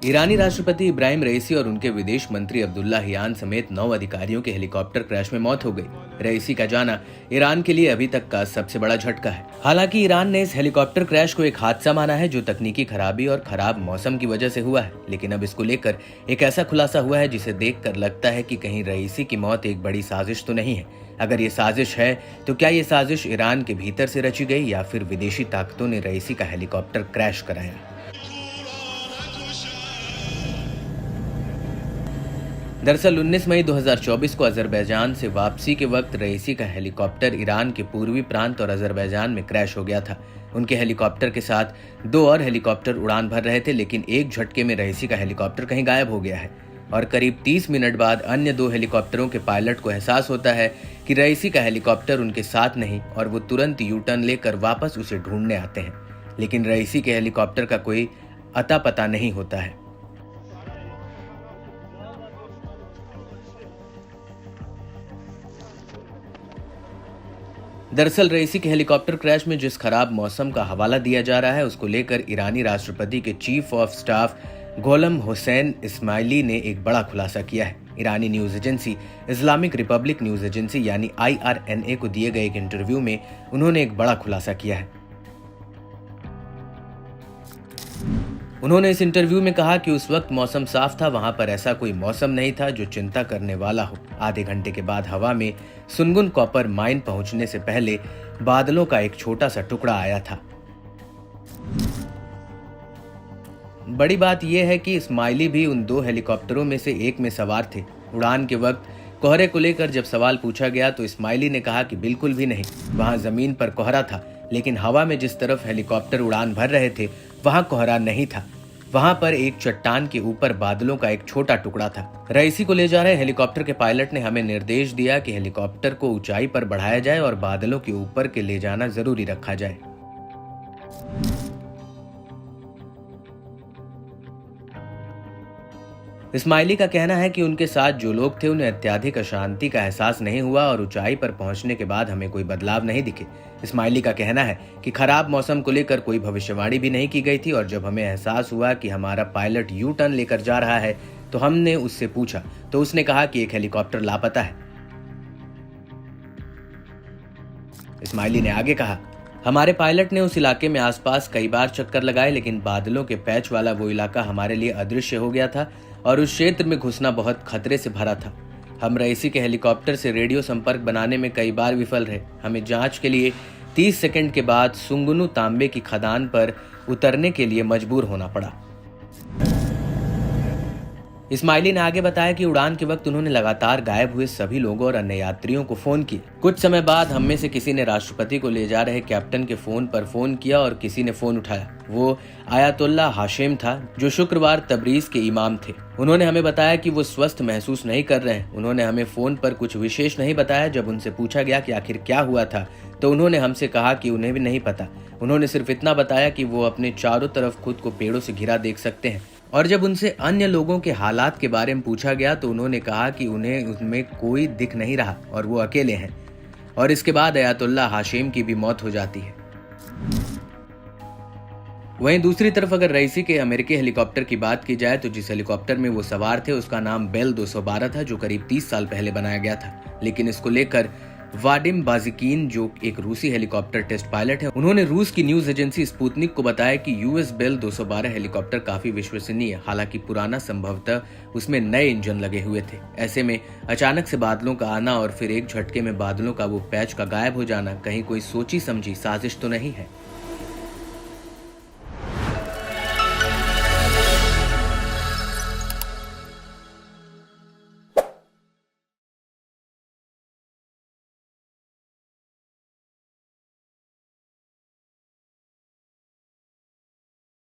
ईरानी राष्ट्रपति इब्राहिम रईसी और उनके विदेश मंत्री अब्दुल्ला हियान समेत 9 अधिकारियों के हेलीकॉप्टर क्रैश में मौत हो गई। रईसी का जाना ईरान के लिए अभी तक का सबसे बड़ा झटका है। हालांकि ईरान ने इस हेलीकॉप्टर क्रैश को एक हादसा माना है जो तकनीकी खराबी और खराब मौसम की वजह से हुआ है, लेकिन अब इसको लेकर एक ऐसा खुलासा हुआ है जिसे देखकर लगता है कि कहीं रईसी की मौत एक बड़ी साजिश तो नहीं है। अगर ये साजिश है तो क्या ये साजिश ईरान के भीतर से रची गई या फिर विदेशी ताकतों ने रईसी का हेलीकॉप्टर क्रैश कराया? दरअसल 19 मई 2024 को अजरबैजान से वापसी के वक्त रईसी का हेलीकॉप्टर ईरान के पूर्वी प्रांत और अजरबैजान में क्रैश हो गया था। उनके हेलीकॉप्टर के साथ 2 और हेलीकॉप्टर उड़ान भर रहे थे, लेकिन एक झटके में रईसी का हेलीकॉप्टर कहीं गायब हो गया है और करीब 30 मिनट बाद अन्य 2 हेलीकॉप्टरों के पायलट को एहसास होता है कि रईसी का हेलीकॉप्टर उनके साथ नहीं और वो तुरंत यू टर्न लेकर वापस उसे ढूंढने आते हैं, लेकिन रईसी के हेलीकॉप्टर का कोई अता पता नहीं होता है। दरअसल रईसी के हेलीकॉप्टर क्रैश में जिस खराब मौसम का हवाला दिया जा रहा है उसको लेकर ईरानी राष्ट्रपति के chief of staff Gholam Hossein Esmaili ने एक बड़ा खुलासा किया है। ईरानी news agency Islamic Republic News Agency यानी IRNA को दिए गए एक इंटरव्यू में उन्होंने एक बड़ा खुलासा किया है। उन्होंने इस इंटरव्यू में कहा कि उस वक्त मौसम साफ था, वहां पर ऐसा कोई मौसम नहीं था जो चिंता करने वाला हो। आधे घंटे के बाद हवा में सुनगुन कॉपर माइन पहुंचने से पहले बादलों का एक छोटा सा टुकड़ा आया था। बड़ी बात यह है कि इस्माइली भी उन 2 हेलीकॉप्टरों में से एक में सवार थे। उड़ान के वक्त कोहरे को लेकर जब सवाल पूछा गया तो इस्माइली ने कहा कि बिल्कुल भी नहीं, वहां जमीन पर कोहरा था, लेकिन हवा में जिस तरफ हेलीकॉप्टर उड़ान भर रहे थे वहां कोहरा नहीं था। वहां पर एक चट्टान के ऊपर बादलों का एक छोटा टुकड़ा था। रईसी को ले जा रहे हेलीकॉप्टर के पायलट ने हमें निर्देश दिया कि हेलीकॉप्टर को ऊंचाई पर बढ़ाया जाए और बादलों के ऊपर के ले जाना जरूरी रखा जाए। इस्माइली का कहना है कि उनके साथ जो लोग थे उन्हें अत्यधिक अशांति का एहसास नहीं हुआ और ऊंचाई पर पहुंचने के बाद हमें कोई बदलाव नहीं दिखे। इस्माइली का कहना है कि खराब मौसम को लेकर कोई भविष्यवाणी भी नहीं की गई थी और जब हमें एहसास हुआ कि हमारा पायलट यू टर्न लेकर जा रहा है तो हमने उससे पूछा तो उसने कहा कि एक हेलीकॉप्टर लापता है। इस्माइली ने आगे कहा, हमारे पायलट ने उस इलाके में आसपास कई बार चक्कर लगाए, लेकिन बादलों के पैच वाला वो इलाका हमारे लिए अदृश्य हो गया था और उस क्षेत्र में घुसना बहुत खतरे से भरा था। हम रईसी के हेलीकॉप्टर से रेडियो संपर्क बनाने में कई बार विफल रहे। हमें जांच के लिए 30 सेकंड के बाद सुंगुनु तांबे की खदान पर उतरने के लिए मजबूर होना पड़ा। इस्माइली ने आगे बताया कि उड़ान के वक्त उन्होंने लगातार गायब हुए सभी लोगों और अन्य यात्रियों को फोन किए। कुछ समय बाद हम में से किसी ने राष्ट्रपति को ले जा रहे कैप्टन के फोन पर फोन किया और किसी ने फोन उठाया। वो आयतुल्ला हाशिम था जो शुक्रवार तबरीज के इमाम थे। उन्होंने हमें बताया कि वो स्वस्थ महसूस नहीं कर रहे हैं। उन्होंने हमें फोन पर कुछ विशेष नहीं बताया। जब उनसे पूछा गया कि आखिर क्या हुआ था तो उन्होंने हमसे कहा कि उन्हें भी नहीं पता। उन्होंने सिर्फ इतना बताया कि वो अपने चारों तरफ खुद को पेड़ों से घिरा देख सकते हैं और जब उनसे अन्य लोगों के हालात के बारे में पूछा गया तो उन्होंने कहा कि उन्हें उनमें कोई दिख नहीं रहा और वो अकेले हैं। और इसके बाद आयतुल्ला हाशिम की भी मौत हो जाती है। वहीं दूसरी तरफ अगर रईसी के अमेरिकी हेलीकॉप्टर की बात की जाए तो जिस हेलीकॉप्टर में वो सवार थे उसका नाम बेल 212 था जो करीब 30 साल पहले बनाया गया था, लेकिन इसको लेकर वाडिम बाजिकीन जो एक रूसी हेलीकॉप्टर टेस्ट पायलट है, उन्होंने रूस की न्यूज एजेंसी स्पुतनिक को बताया कि US बेल 212 हेलीकॉप्टर काफी विश्वसनीय है। हालांकि पुराना, संभवतः उसमें नए इंजन लगे हुए थे। ऐसे में अचानक से बादलों का आना और फिर एक झटके में बादलों का वो पैच का गायब हो जाना कहीं कोई सोची समझी साजिश तो नहीं है।